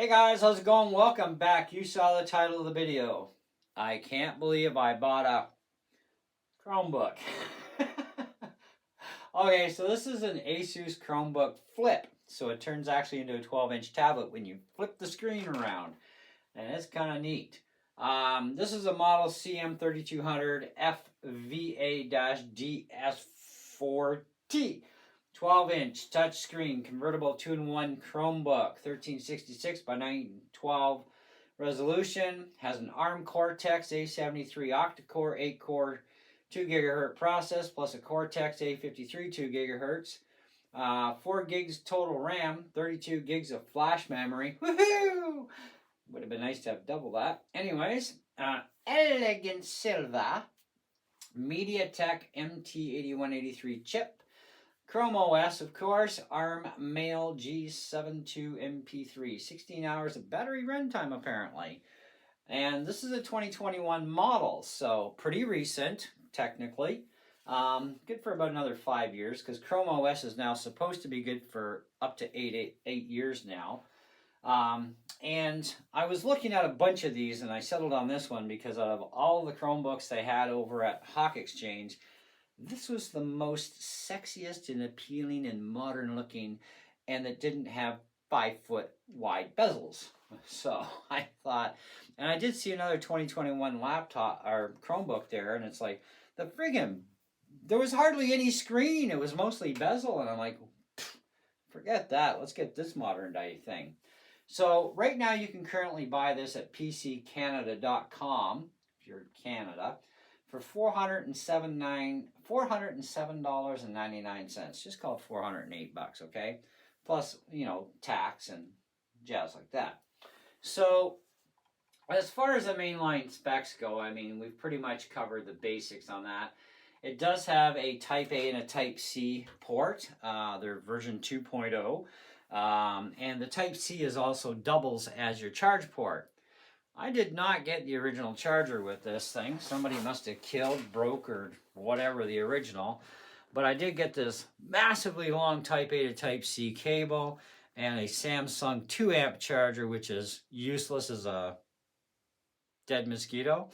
Hey guys, how's it going? Welcome back. You saw the title of the video. I can't believe I bought a Chromebook. Okay, so this is an Asus Chromebook Flip. So it turns actually into a 12-inch tablet when you flip the screen around. And it's kind of neat. This is a model CM3200FVA DS42T. 12-inch touchscreen convertible 2-in-1 Chromebook, 1366 by 912 resolution. Has an ARM Cortex A73 octa-core 8-core 2 GHz process plus a Cortex A53 2 GHz. 4 gigs total RAM, 32 gigs of flash memory. Woohoo! Would have been nice to have double that. Anyways, elegant silver, MediaTek MT8183 chip. Chrome OS, of course, ARM Mail G72MP3. 16 hours of battery runtime, apparently. And this is a 2021 model, so pretty recent, technically. Good for about another 5 years, because Chrome OS is now supposed to be good for up to eight years now. And I was looking at a bunch of these, and I settled on this one because out of all the Chromebooks they had over at Hawk Exchange, this was the most sexiest and appealing and modern looking, and it didn't have 5-foot wide bezels. So I thought, and I did see another 2021 laptop or Chromebook there, and it's like, the friggin', there was hardly any screen. It was mostly bezel, and I'm like, forget that. Let's get this modern day thing. So right now you can currently buy this at pccanada.com if you're in Canada. For $407.99, just call it $408, okay? Plus, you know, tax and jazz like that. So, as far as the mainline specs go, I mean, we've pretty much covered the basics on that. It does have a Type A and a Type C port. They're version 2.0. And the Type C is also doubles as your charge port. I did not get the original charger with this thing. Somebody must have killed, broke, or whatever the original. But I did get this massively long Type A to Type C cable and a Samsung 2-amp charger, which is useless as a dead mosquito.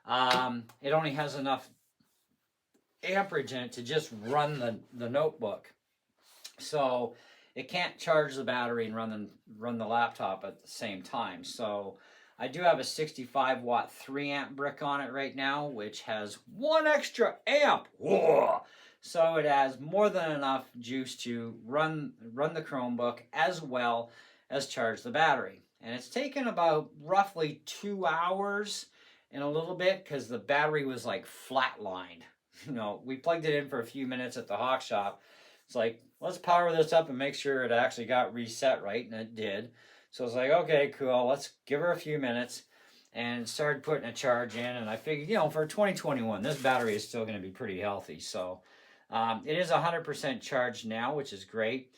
It only has enough amperage in it to just run the notebook. So it can't charge the battery and run the laptop at the same time. So I do have a 65-watt 3-amp brick on it right now, which has 1 extra amp. Whoa! So it has more than enough juice to run the Chromebook as well as charge the battery. And it's taken about roughly 2 hours and a little bit because the battery was like flatlined. You know, we plugged it in for a few minutes at the Hawk shop. It's like, let's power this up and make sure it actually got reset right, and it did. So I was like, okay, cool, let's give her a few minutes, and started putting a charge in, and I figured, you know, for 2021, this battery is still going to be pretty healthy. So it is 100% charged now, which is great.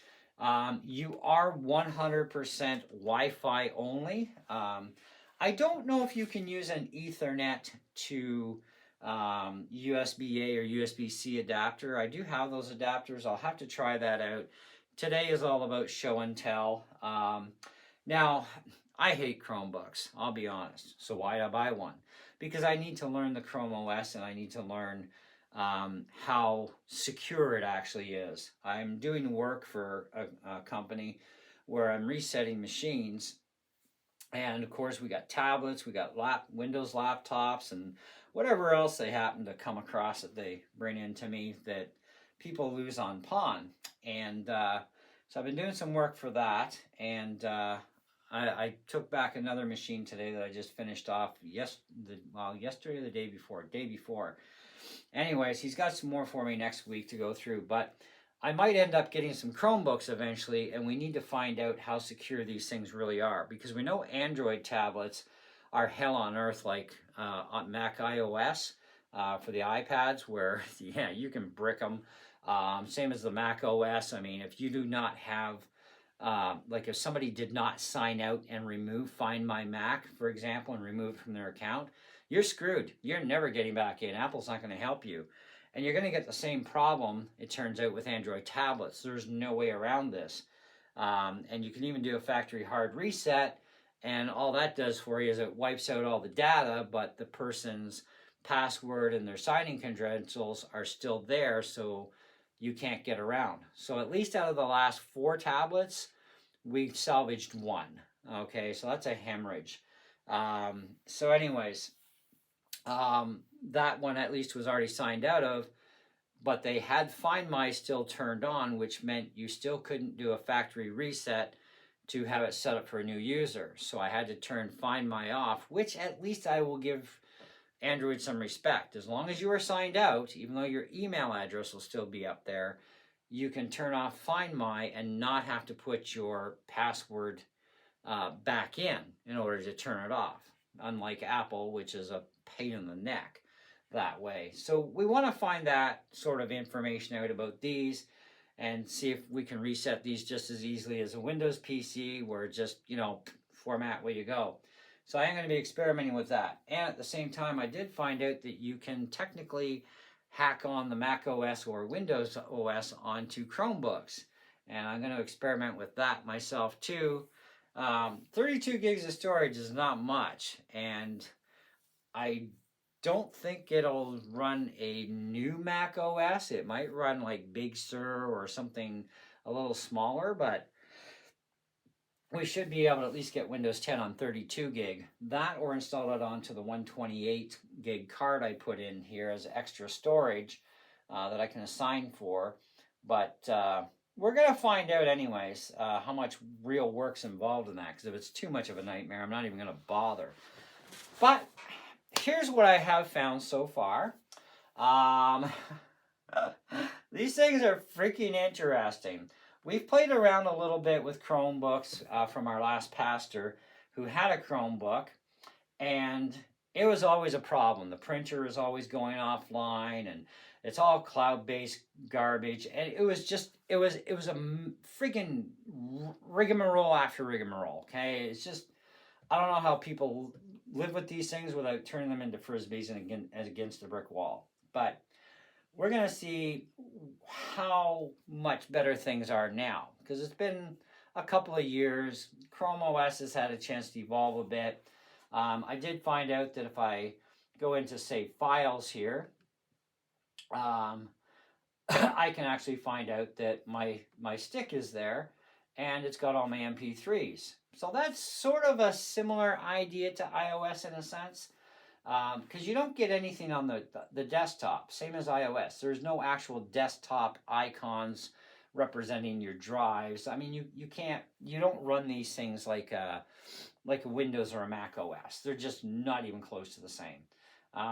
You are 100% Wi-Fi only. I don't know if you can use an Ethernet to USB-A or USB-C adapter. I do have those adapters. I'll have to try that out. Today is all about show and tell. Now, I hate Chromebooks, I'll be honest. So why did I buy one? Because I need to learn the Chrome OS, and I need to learn how secure it actually is. I'm doing work for a company where I'm resetting machines. And of course, we got tablets, we got Windows laptops, and whatever else they happen to come across that they bring into me that people lose on pawn. And so I've been doing some work for that, and I took back another machine today that I just finished off yesterday or the day before. Anyways, he's got some more for me next week to go through, but I might end up getting some Chromebooks eventually, and we need to find out how secure these things really are, because we know Android tablets are hell on earth, like on Mac iOS for the iPads, where, yeah, you can brick them. Same as the Mac OS. I mean, if you do not have, like if somebody did not sign out and Find My Mac, for example, and remove it from their account, you're screwed. You're never getting back in. Apple's not going to help you. And you're going to get the same problem, it turns out, with Android tablets. There's no way around this. And you can even do a factory hard reset, And all that does for you is it wipes out all the data, but the person's password and their signing credentials are still there, so you can't get around. So at least out of the last 4 tablets, we salvaged 1. Okay, so that's a hemorrhage. So anyways, that one at least was already signed out of, but they had Find My still turned on, which meant you still couldn't do a factory reset to have it set up for a new user. So I had to turn Find My off, which at least I will give Android some respect. As long as you are signed out, even though your email address will still be up there, you can turn off Find My and not have to put your password back in order to turn it off. Unlike Apple, which is a pain in the neck that way. So we want to find that sort of information out about these and see if we can reset these just as easily as a Windows PC, where just, you know, format, way you go. So I am going to be experimenting with that. And at the same time, I did find out that you can technically hack on the Mac OS or Windows OS onto Chromebooks. And I'm going to experiment with that myself too. 32 gigs of storage is not much, and I don't think it'll run a new Mac OS. It might run like Big Sur or something a little smaller, but we should be able to at least get Windows 10 on 32 gig. That, or install it onto the 128 gig card I put in here as extra storage that I can assign for. But we're going to find out anyways how much real work's involved in that, because if it's too much of a nightmare, I'm not even going to bother. But here's what I have found so far. These things are freaking interesting. We've played around a little bit with Chromebooks from our last pastor who had a Chromebook, and it was always a problem. The printer is always going offline, and it's all cloud-based garbage, and it was a freaking rigmarole after rigmarole. Okay, it's just, I don't know how people live with these things without turning them into frisbees and against the brick wall. But we're going to see how much better things are now, because it's been a couple of years. Chrome OS has had a chance to evolve a bit. I did find out that if I go into, say, Files here, I can actually find out that my stick is there, and it's got all my MP3s. So that's sort of a similar idea to iOS in a sense, because you don't get anything on the desktop, same as iOS. There's no actual desktop icons representing your drives. I mean, you don't run these things like a Windows or a Mac OS. They're just not even close to the same.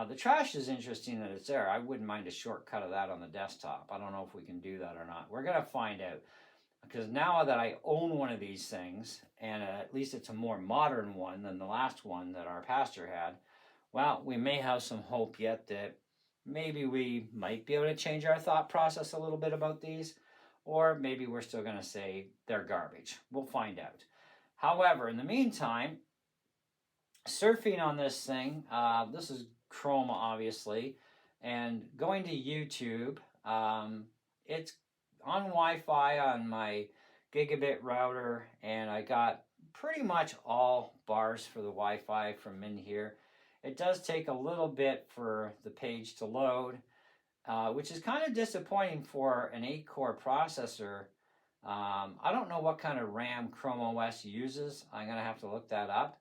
The trash is interesting that it's there. I wouldn't mind a shortcut of that on the desktop. I don't know if we can do that or not. We're going to find out, because now that I own one of these things, and at least it's a more modern one than the last one that our pastor had, well, we may have some hope yet that maybe we might be able to change our thought process a little bit about these, or maybe we're still going to say they're garbage. We'll find out. However, in the meantime, surfing on this thing, this is Chrome obviously, and going to YouTube, it's on Wi-Fi on my gigabit router, and I got pretty much all bars for the Wi-Fi from in here. It does take a little bit for the page to load, which is kind of disappointing for an 8-core processor. I don't know what kind of RAM Chrome OS uses. I'm going to have to look that up.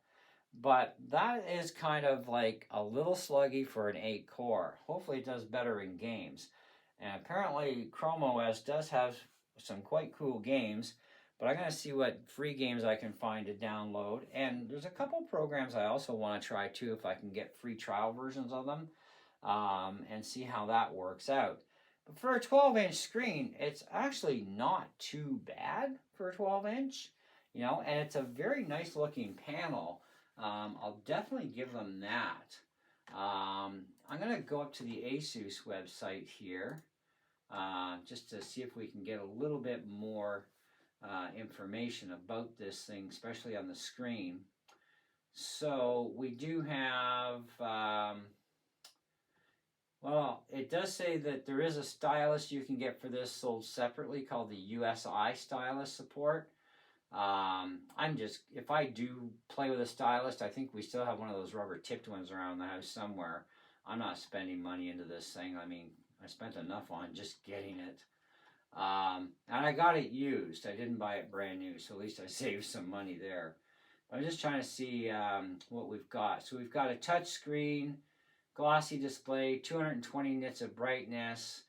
But that is kind of like a little sluggy for an 8-core. Hopefully it does better in games. And apparently Chrome OS does have some quite cool games, but I'm going to see what free games I can find to download. And there's a couple programs I also want to try too, if I can get free trial versions of them, and see how that works out. But for a 12-inch screen, it's actually not too bad for a 12-inch, you know, and it's a very nice looking panel. I'll definitely give them that. I'm going to go up to the Asus website here, just to see if we can get a little bit more information about this thing, especially on the screen. So we do have, well, it does say that there is a stylus you can get for this sold separately called the USI stylus support. if I do play with a stylus, I think we still have one of those rubber tipped ones around the house somewhere. I'm not spending money into this thing. I mean, I spent enough on just getting it. And I got it used. I didn't buy it brand new, so at least I saved some money there. But I'm just trying to see what we've got. So we've got a touch screen, glossy display, 220 nits of brightness.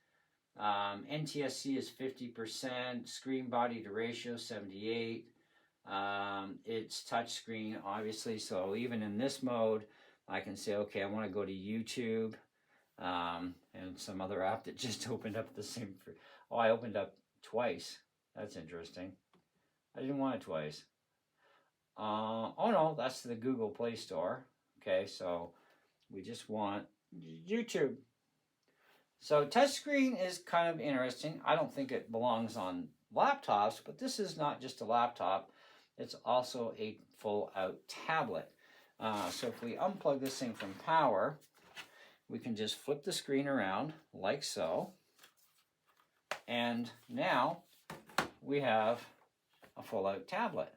NTSC is 50%, screen body to ratio 78. It's touchscreen, obviously, so even in this mode, I can say, okay, I want to go to YouTube, and some other app that just opened up the same. Oh, I opened up twice. That's interesting. I didn't want it twice. Oh no, that's the Google Play Store. Okay, so we just want YouTube. So touchscreen is kind of interesting. I don't think it belongs on laptops, but this is not just a laptop. It's also a full-out tablet. So if we unplug this thing from power, we can just flip the screen around like so. And now we have a full-out tablet,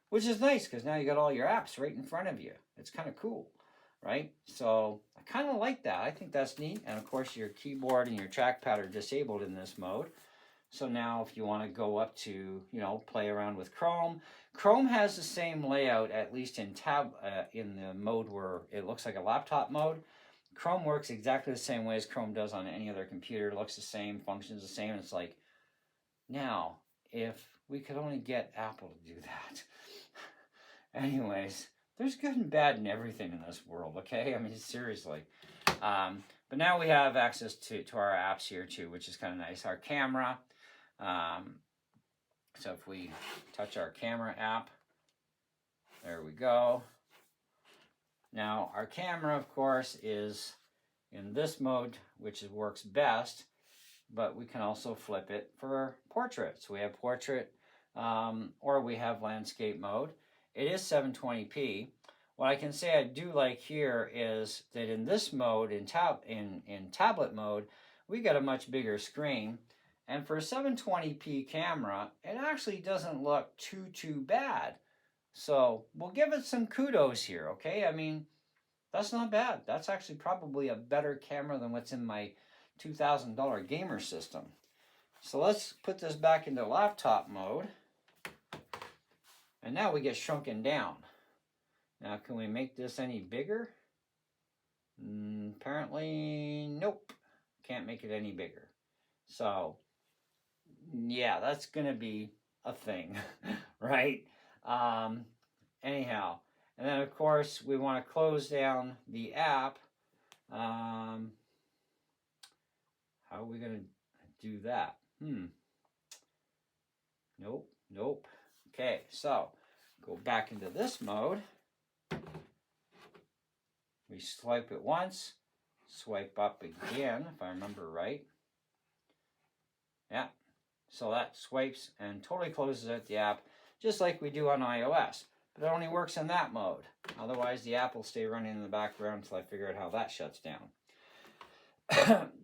which is nice because now you got all your apps right in front of you. It's kind of cool, right? So I kind of like that. I think that's neat. And of course, your keyboard and your trackpad are disabled in this mode. So now if you want to go up to, you know, play around with Chrome, Chrome has the same layout, at least in the mode where it looks like a laptop mode. Chrome works exactly the same way as Chrome does on any other computer. It looks the same, functions the same. It's like, now, if we could only get Apple to do that. Anyways, there's good and bad in everything in this world, okay? I mean, seriously. But now we have access to our apps here too, which is kind of nice. Our camera. So if we touch our camera app, there we go. Now, our camera, of course, is in this mode, which works best, but we can also flip it for portrait. So we have portrait, or we have landscape mode. It is 720p. What I can say I do like here is that in this mode, in tablet mode, we get a much bigger screen. And for a 720p camera, it actually doesn't look too bad. So we'll give it some kudos here, okay? I mean, that's not bad. That's actually probably a better camera than what's in my $2,000 gamer system. So let's put this back into laptop mode. And now we get shrunken down. Now, can we make this any bigger? Apparently, nope. Can't make it any bigger. So, yeah, that's going to be a thing, right? Anyhow, and then, of course, we want to close down the app. How are we going to do that? Nope. Okay, so go back into this mode. We swipe it once, swipe up again, if I remember right. Yeah, so that swipes and totally closes out the app, just like we do on iOS. But it only works in that mode. Otherwise, the app will stay running in the background until I figure out how that shuts down.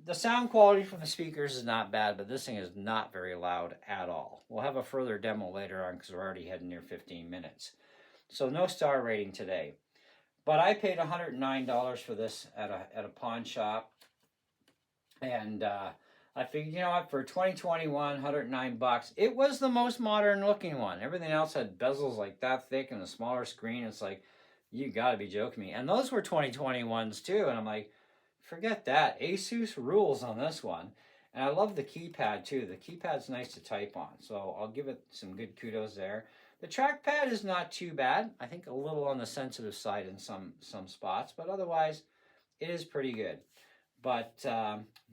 The sound quality from the speakers is not bad, but this thing is not very loud at all. We'll have a further demo later on because we're already heading near 15 minutes. So no star rating today. But I paid $109 for this at a pawn shop. And I figured, you know what, for 2021, $109, it was the most modern looking one. Everything else had bezels like that thick and a smaller screen. It's like, you gotta be joking me. And those were 2021s too. And I'm like, forget that. Asus rules on this one. And I love the keypad too. The keypad's nice to type on. So I'll give it some good kudos there. The trackpad is not too bad. I think a little on the sensitive side in some spots. But otherwise, it is pretty good. But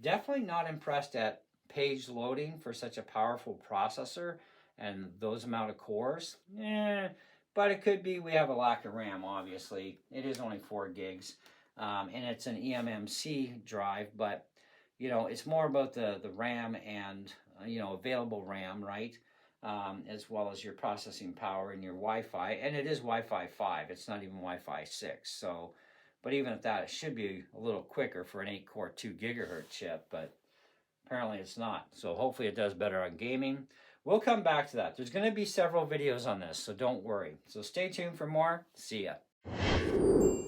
definitely not impressed at page loading for such a powerful processor and those amount of cores. But it could be we have a lack of RAM, obviously. It is only 4 gigs. And it's an eMMC drive, but you know, it's more about the RAM and you know, available RAM, right? As well as your processing power and your Wi-Fi, and it is Wi-Fi 5. It's not even Wi-Fi 6. So, but even at that, it should be a little quicker for an 8-core 2 gigahertz chip, but apparently it's not. So hopefully it does better on gaming. we'll come back to that. There's going to be several videos on this, so don't worry. So stay tuned for more. See ya.